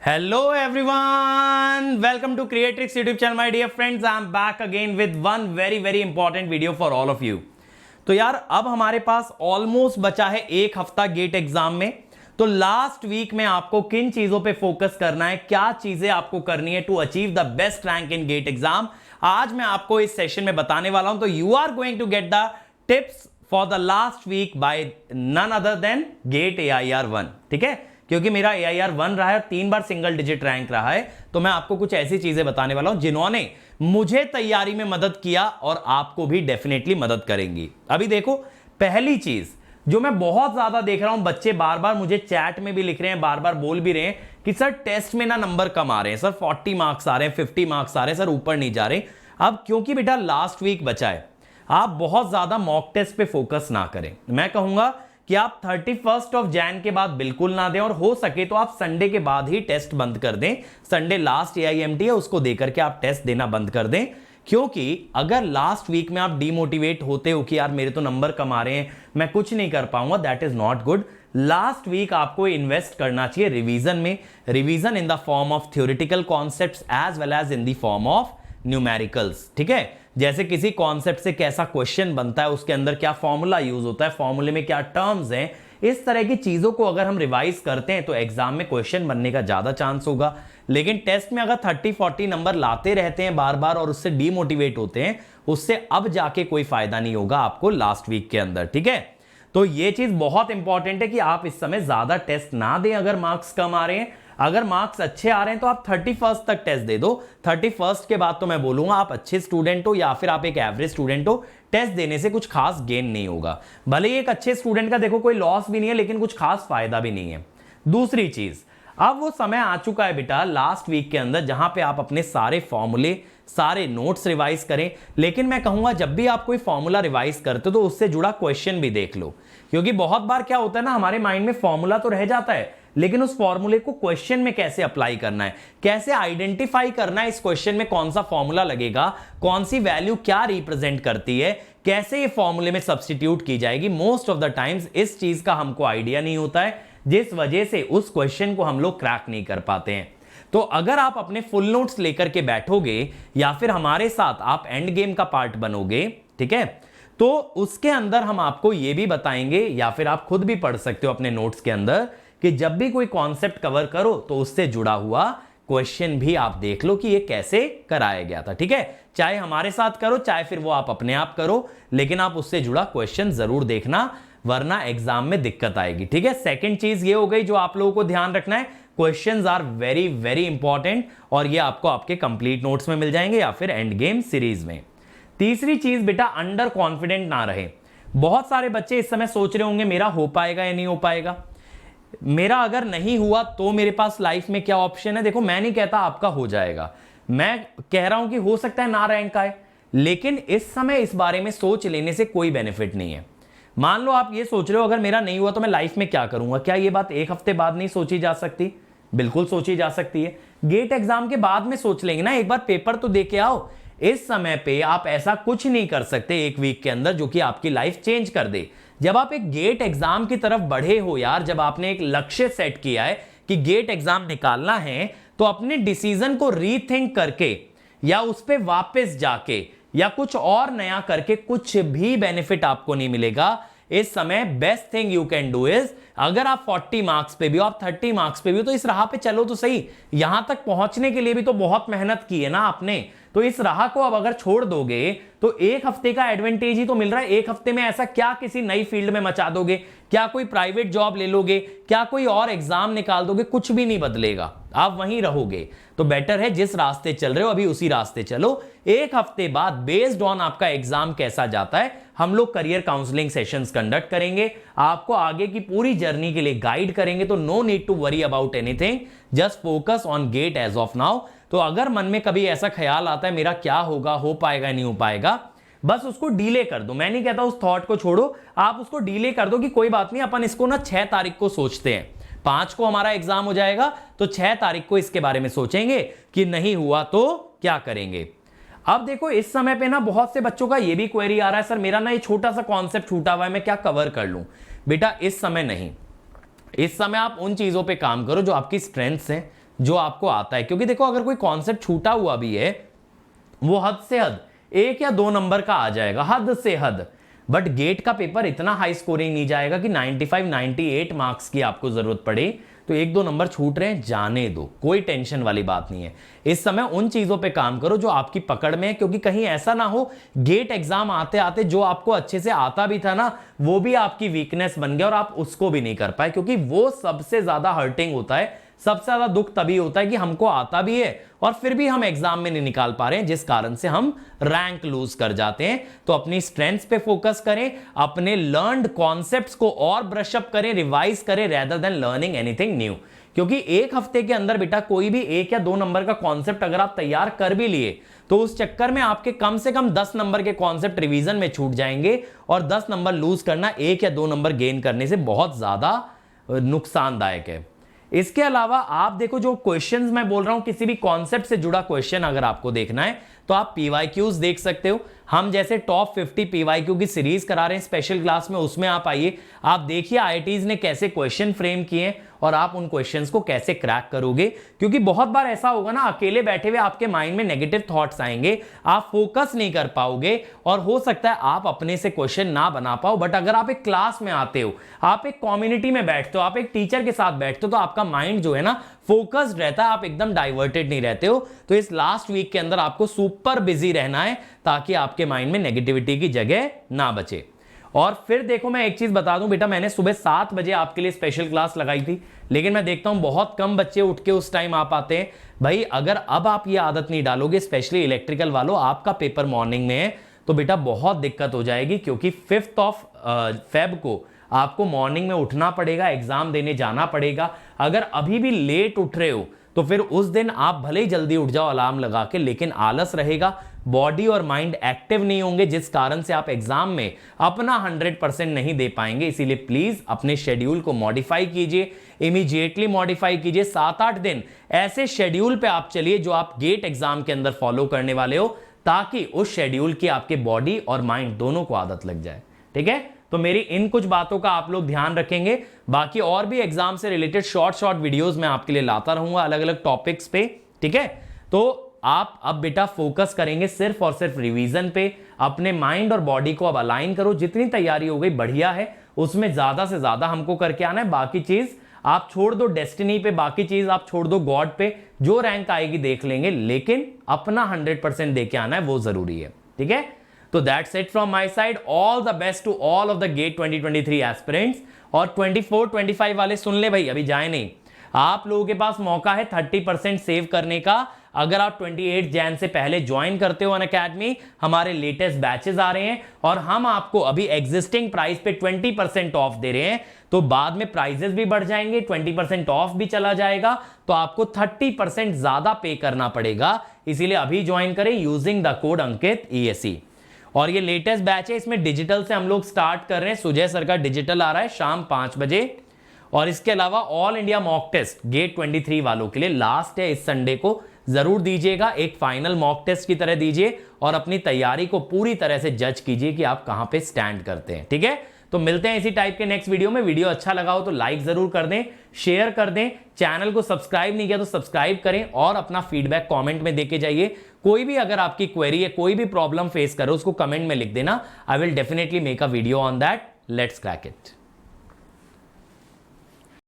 Hello everyone, welcome to Creatrix YouTube channel my dear friends. I am back again with one very important video for all of you. तो यार अब हमारे पास almost बचा है एक हफ्ता गेट एग्जाम में। तो लास्ट वीक में आपको किन चीजों पे फोकस करना है, क्या चीजें आपको करनी है to achieve the best rank in GATE exam, आज मैं आपको इस सेशन में बताने वाला हूं। तो you are going to get the tips for the last week by none other than GATE AIR 1। ठीक है, क्योंकि मेरा AIR 1 रहा है, 3 बार सिंगल डिजिट रैंक रहा है, तो मैं आपको कुछ ऐसी चीजें बताने वाला हूं जिन्होंने मुझे तैयारी में मदद किया और आपको भी डेफिनेटली मदद करेंगी। अभी देखो, पहली चीज जो मैं बहुत ज्यादा देख रहा हूं, बच्चे बार बार मुझे चैट में भी लिख रहे हैं, बार बार बोल भी रहे हैं कि सर टेस्ट में ना नंबर कम आ रहे हैं, सर 40 मार्क्स आ रहे हैं, 50 मार्क्स आ रहे हैं, सर ऊपर नहीं जा रहे। अब क्योंकि बेटा लास्ट वीक बचा है, आप बहुत ज्यादा मॉक टेस्ट पे फोकस ना करें। मैं कहूंगा कि आप 31 ऑफ जैन के बाद बिल्कुल ना दें, और हो सके तो आप संडे के बाद ही टेस्ट बंद कर दें। संडे लास्ट AIMT है, उसको देकर के आप टेस्ट देना बंद कर दें। क्योंकि अगर लास्ट वीक में आप डिमोटिवेट होते हो कि यार मेरे तो नंबर कम आ रहे हैं, मैं कुछ नहीं कर पाऊंगा, that is not good. Last week आपको इन्वेस्ट करना चाहिए रिवीजन में, revision in the form of theoretical concepts as well as in the form of numericals. ठीक है, जैसे किसी कॉन्सेप्ट से कैसा क्वेश्चन बनता है, उसके अंदर क्या फॉर्मूला यूज होता है, फॉर्मूले में क्या टर्म्स हैं, इस तरह की चीजों को अगर हम रिवाइज करते हैं तो एग्जाम में क्वेश्चन बनने का ज्यादा चांस होगा। लेकिन टेस्ट में अगर 30-40 नंबर लाते रहते हैं बार बार और उससे डीमोटिवेट होते हैं, उससे अब जाके कोई फायदा नहीं होगा आपको लास्ट वीक के अंदर। ठीक है, तो ये चीज बहुत इंपॉर्टेंट है कि आप इस समय ज्यादा टेस्ट ना दें अगर मार्क्स कम आ रहे हैं। अगर मार्क्स अच्छे आ रहे हैं तो आप 31 तक टेस्ट दे दो। 31 के बाद तो मैं बोलूंगा आप अच्छे स्टूडेंट हो या फिर आप एक एवरेज स्टूडेंट हो, टेस्ट देने से कुछ खास गेन नहीं होगा। भले ही एक अच्छे स्टूडेंट का देखो कोई लॉस भी नहीं है, लेकिन कुछ खास फायदा भी नहीं है। दूसरी चीज, अब वो समय आ चुका है बेटा लास्ट वीक के अंदर जहां पे आप अपने सारे फॉर्मूले, सारे नोट्स रिवाइज करें। लेकिन मैं कहूंगा जब भी आप कोई फॉर्मूला रिवाइज करते हो तो उससे जुड़ा क्वेश्चन भी देख लो, क्योंकि बहुत बार क्या होता है ना, हमारे माइंड में फॉर्मूला तो रह जाता है, लेकिन उस फॉर्मूले को क्वेश्चन में कैसे अप्लाई करना है, कैसे आइडेंटिफाई करना है इस क्वेश्चन में कौन सा फॉर्मूला लगेगा, कौन सी वैल्यू क्या रिप्रेजेंट करती है, कैसे ये फॉर्मूले में सब्स्टिट्यूट की जाएगी। मोस्ट ऑफ द टाइम्स इस चीज का हमको आइडिया नहीं होता है, जिस वजह से उस क्वेश्चन को हम लोग क्रैक नहीं कर पाते हैं। तो अगर आप अपने फुल नोट्स लेकर के बैठोगे या फिर हमारे साथ आप एंड गेम का पार्ट बनोगे, ठीक है, तो उसके अंदर हम आपको यह भी बताएंगे, या फिर आप खुद भी पढ़ सकते हो अपने नोट्स के अंदर, कि जब भी कोई कॉन्सेप्ट कवर करो तो उससे जुड़ा हुआ क्वेश्चन भी आप देख लो कि ये कैसे कराया गया था। ठीक है, चाहे हमारे साथ करो चाहे फिर वो आप अपने आप करो, लेकिन आप उससे जुड़ा क्वेश्चन जरूर देखना, वरना एग्जाम में दिक्कत आएगी। ठीक है, सेकंड चीज ये हो गई जो आप लोगों को ध्यान रखना है, क्वेश्चंस आर वेरी इंपॉर्टेंट, और ये आपको आपके कंप्लीट नोट्स में मिल जाएंगे या फिर एंड गेम सीरीज में। तीसरी चीज बेटा, अंडर कॉन्फिडेंट ना रहे। बहुत सारे बच्चे इस समय सोच रहे होंगे मेरा हो पाएगा या नहीं हो पाएगा, मेरा अगर नहीं हुआ तो मेरे पास लाइफ में क्या ऑप्शन है। देखो, मैं नहीं कहता आपका हो जाएगा, मैं कह रहा हूं कि हो सकता है ना रैंक आए, लेकिन इस समय इस बारे में सोच लेने से कोई बेनिफिट नहीं है। मान लो आप ये सोच रहे हो अगर मेरा नहीं हुआ तो मैं लाइफ में क्या करूंगा, क्या ये बात एक हफ्ते बाद नहीं सोची जा सकती? बिल्कुल सोची जा सकती है। गेट एग्जाम के बाद में सोच लेंगे ना, एक बार पेपर तो दे के आओ। इस समय पे आप ऐसा कुछ नहीं कर सकते एक वीक के अंदर जो कि आपकी लाइफ चेंज कर दे। जब आप एक गेट एग्जाम की तरफ बढ़े हो यार, जब आपने एक लक्ष्य सेट किया है कि गेट एग्जाम निकालना है, तो अपने डिसीजन को रीथिंक करके या उस पे वापस जाके या कुछ और नया करके कुछ भी बेनिफिट आपको नहीं मिलेगा। इस समय best thing you can do is, अगर आप 40 मार्क्स पे भी हो, आप 30 मार्क्स पे भी हो, तो इस राह पे चलो तो सही। यहां तक पहुंचने के लिए भी तो बहुत मेहनत की है ना आपने, तो इस राह को अब अगर छोड़ दोगे तो एक हफ्ते का एडवांटेज ही तो मिल रहा है। एक हफ्ते में ऐसा क्या किसी नई फील्ड में मचा दोगे, क्या कोई प्राइवेट जॉब ले लोगे, क्या कोई और एग्जाम निकाल दोगे, कुछ भी नहीं बदलेगा, आप वहीं रहोगे। तो बेटर है जिस रास्ते चल रहे हो अभी उसी रास्ते चलो। एक हफ्ते बाद बेस्ड ऑन आपका एग्जाम कैसा जाता है, हम लोग करियर काउंसलिंग सेशंस कंडक्ट करेंगे, आपको आगे की पूरी जर्नी के लिए गाइड करेंगे। तो no need to worry about anything, just focus on GATE as of now. तो अगर मन में कभी ऐसा ख्याल आता है मेरा क्या होगा, हो पाएगा नहीं हो पाएगा, बस उसको डीले कर दो। मैं नहीं कहता उस थॉट को छोड़ो, आप उसको डीले कर दो कि कोई बात नहीं, अपन इसको ना 6 तारीख को सोचते हैं, 5 को हमारा एग्जाम हो जाएगा, तो 6 तारीख को इसके बारे में सोचेंगे कि नहीं हुआ तो क्या करेंगे। अब देखो, इस समय पे ना बहुत से बच्चों का ये भी क्वेरी आ रहा है, सर मेरा ना ये छोटा सा कॉन्सेप्ट छूटा हुआ है, मैं क्या कवर कर लूं। बेटा इस समय नहीं, इस समय आप उन चीजों पे काम करो जो आपकी स्ट्रेंथ्स हैं, जो आपको आता है, क्योंकि देखो अगर कोई कॉन्सेप्ट छूटा हुआ भी है वो हद से हद 1 या 2 नंबर का आ जाएगा, हद से हद, बट गेट का पेपर इतना हाई स्कोरिंग नहीं जाएगा कि 95 98 मार्क्स की आपको जरूरत पड़े। तो 1-2 नंबर छूट रहे हैं, जाने दो, कोई टेंशन वाली बात नहीं है। इस समय उन चीजों पे काम करो जो आपकी पकड़ में है, क्योंकि कहीं ऐसा ना हो गेट एग्जाम आते आते जो आपको अच्छे से आता भी था ना वो भी आपकी वीकनेस बन गया और आप उसको भी नहीं कर पाए, क्योंकि वो सबसे ज्यादा हर्टिंग होता है। सबसे ज्यादा दुख तभी होता है कि हमको आता भी है और फिर भी हम एग्जाम में नहीं निकाल पा रहे हैं, जिस कारण से हम रैंक लूज कर जाते हैं। तो अपनी स्ट्रेंथ्स पे फोकस करें, अपने लर्न्ड कॉन्सेप्ट्स को और ब्रश अप करें, रिवाइज करें, rather than learning anything new. क्योंकि एक हफ्ते के अंदर बेटा कोई भी 1 या 2 नंबर का कॉन्सेप्ट अगर आप तैयार कर भी लिए तो उस चक्कर में आपके कम से कम 10 नंबर के कॉन्सेप्ट रिवीजन में छूट जाएंगे, और 10 नंबर लूज करना 1 या 2 नंबर गेन करने से बहुत ज्यादा नुकसानदायक है। इसके अलावा आप देखो जो क्वेश्चंस मैं बोल रहा हूं, किसी भी कॉन्सेप्ट से जुड़ा क्वेश्चन अगर आपको देखना है तो आप पीवाईक्यूज देख सकते हो। हम जैसे टॉप 50 पीवाईक्यू की सीरीज करा रहे हैं स्पेशल क्लास में, उसमें आप आइए, आप देखिए आईआईटीज ने कैसे क्वेश्चन फ्रेम किए और आप उन क्वेश्चंस को कैसे क्रैक करोगे। क्योंकि बहुत बार ऐसा होगा ना, अकेले बैठे हुए आपके माइंड में नेगेटिव थॉट्स आएंगे, आप फोकस नहीं कर पाओगे और हो सकता है आप अपने से क्वेश्चन ना बना पाओ। बट अगर आप एक क्लास में आते हो, आप एक कम्युनिटी में बैठते हो, आप एक टीचर के साथ बैठते हो, तो आपका माइंड जो है ना फोकस्ड रहता है, आप एकदम डाइवर्टेड नहीं रहते हो। तो इस लास्ट वीक के अंदर आपको सुपर बिजी रहना है ताकि आपके माइंड में नेगेटिविटी की जगह ना बचे। और फिर देखो मैं एक चीज बता दूं बेटा, मैंने सुबह 7 बजे आपके लिए स्पेशल क्लास लगाई थी, लेकिन मैं देखता हूं बहुत कम बच्चे उठ के उस टाइम आ पाते हैं। भाई अगर अब आप ये आदत नहीं डालोगे, स्पेशली इलेक्ट्रिकल वालों, आपका पेपर मॉर्निंग में है तो बेटा बहुत दिक्कत हो जाएगी, क्योंकि 5 फेब को आपको मॉर्निंग में उठना पड़ेगा, एग्जाम देने जाना पड़ेगा। अगर अभी भी लेट उठ रहे हो तो फिर उस दिन आप भले ही जल्दी उठ जाओ अलार्म लगा के, लेकिन आलस रहेगा, बॉडी और माइंड एक्टिव नहीं होंगे, जिस कारण से आप एग्जाम में अपना 100% नहीं दे पाएंगे। इसीलिए प्लीज अपने शेड्यूल को मॉडिफाई कीजिए, इमीडिएटली मॉडिफाई कीजिए। 7-8 दिन ऐसे शेड्यूल पे आप चलिए जो आप गेट एग्जाम के अंदर फॉलो करने वाले हो, ताकि उस शेड्यूल की आपके बॉडी और माइंड दोनों को आदत लग जाए। ठीक है, तो मेरी इन कुछ बातों का आप लोग ध्यान रखेंगे। बाकी और भी एग्जाम से रिलेटेड शॉर्ट वीडियोस मैं आपके लिए लाता रहूंगा अलग अलग टॉपिक्स पे। ठीक है, तो आप अब बेटा फोकस करेंगे सिर्फ और सिर्फ रिवीजन पे। अपने माइंड और बॉडी को अब अलाइन करो, जितनी तैयारी हो गई बढ़िया है, उसमें ज्यादा से ज्यादा हमको करके आना है। बाकी चीज आप छोड़ दो डेस्टिनी पे, बाकी चीज आप छोड़ दो गॉड पे, जो रैंक आएगी देख लेंगे, लेकिन अपना 100% देके आना है, वो जरूरी है। ठीक है, तो that's it from my side. All the best to all of the GATE 2023 aspirants. और 24-25 वाले सुन ले भाई, अभी जाए नहीं, आप लोगों के पास मौका है 30% सेव करने का। अगर आप 28 जैन से पहले ज्वाइन करते हो अनअकैडमी, हमारे लेटेस्ट बैचेस आ रहे हैं और हम आपको अभी एग्जिस्टिंग प्राइस पे 20% ऑफ दे रहे हैं। तो बाद में प्राइजेस भी बढ़ जाएंगे, 20% ऑफ भी चला जाएगा, तो आपको 30% ज्यादा पे करना पड़ेगा। इसीलिए अभी ज्वाइन करें using the code Ankit ESE। और ये लेटेस्ट बैच है, इसमें डिजिटल से हम लोग स्टार्ट कर रहे हैं। सुजय सर का डिजिटल आ रहा है शाम 5 बजे। और इसके अलावा all India mock test GATE 23 वालों के लिए लास्ट है इस संडे को, जरूर दीजिएगा, एक फाइनल मॉक टेस्ट की तरह दीजिए और अपनी तैयारी को पूरी तरह से जज कीजिए कि आप कहां पे स्टैंड करते हैं। ठीक है, तो मिलते हैं इसी टाइप के नेक्स्ट वीडियो में। वीडियो अच्छा लगा हो तो लाइक जरूर कर दें, शेयर कर दें, चैनल को सब्सक्राइब नहीं किया तो सब्सक्राइब करें और अपना फीडबैक कमेंट में देके जाइए। कोई भी अगर आपकी क्वेरी है, कोई भी प्रॉब्लम फेस करो, उसको कमेंट में लिख देना। I will definitely make a video on that. Let's crack it.